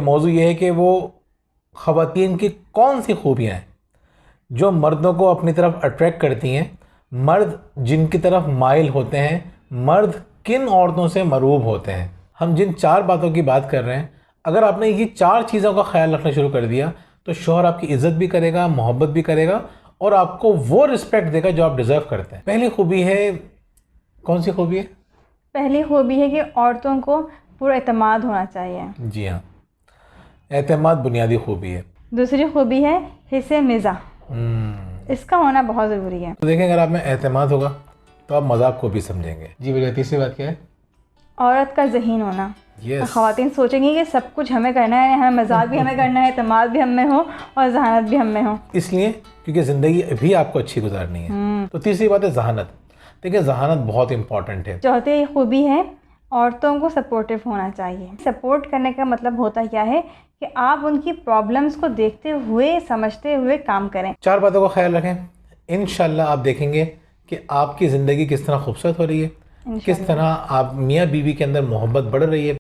मौजू ये है कि वो ख़वातीन की कौन सी खूबियाँ हैं जो मर्दों को अपनी तरफ अट्रैक्ट करती हैं, मर्द जिनकी तरफ माइल होते हैं, मर्द किन औरतों से मरूब होते हैं। हम जिन 4 बातों की बात कर रहे हैं, अगर आपने ये 4 चीज़ों का ख्याल रखना शुरू कर दिया तो शौहर आपकी इज़्ज़त भी करेगा, मोहब्बत भी करेगा और आपको वो रिस्पेक्ट देगा जो आप डिज़र्व करते हैं। पहली खूबी है, कौन सी खूबी है? पहली खूबी है कि औरतों को पूरा एतमाद होना चाहिए। जी हाँ, एतमाद बुनियादी खूबी है। दूसरी खूबी है हिस्से मिज़ा, इसका होना बहुत ज़रूरी है। तो देखें, अगर आप में एतमाद होगा तो आप मजाक को भी समझेंगे। जी बोलिए, तीसरी बात क्या है? औरत का ज़हीन होना। यस। ख़वातीन सोचेंगी कि सब कुछ हमें करना है, हमें मजाक भी हमें करना है, एतमाद भी हम में हो और जहानत भी हम में हो। इसलिए क्योंकि ज़िंदगी भी आपको अच्छी गुजारनी है। तो तीसरी बात है जहानत। देखिए, जहानत बहुत इंपॉर्टेंट है। चौथी खूबी है औरतों को सपोर्टिव होना चाहिए। सपोर्ट करने का मतलब होता क्या है कि आप उनकी प्रॉब्लम्स को देखते हुए, समझते हुए काम करें। 4 बातों का ख्याल रखें, इंशाल्लाह आप देखेंगे कि आपकी ज़िंदगी किस तरह खूबसूरत हो रही है, किस तरह आप मियाँ बीवी के अंदर मोहब्बत बढ़ रही है।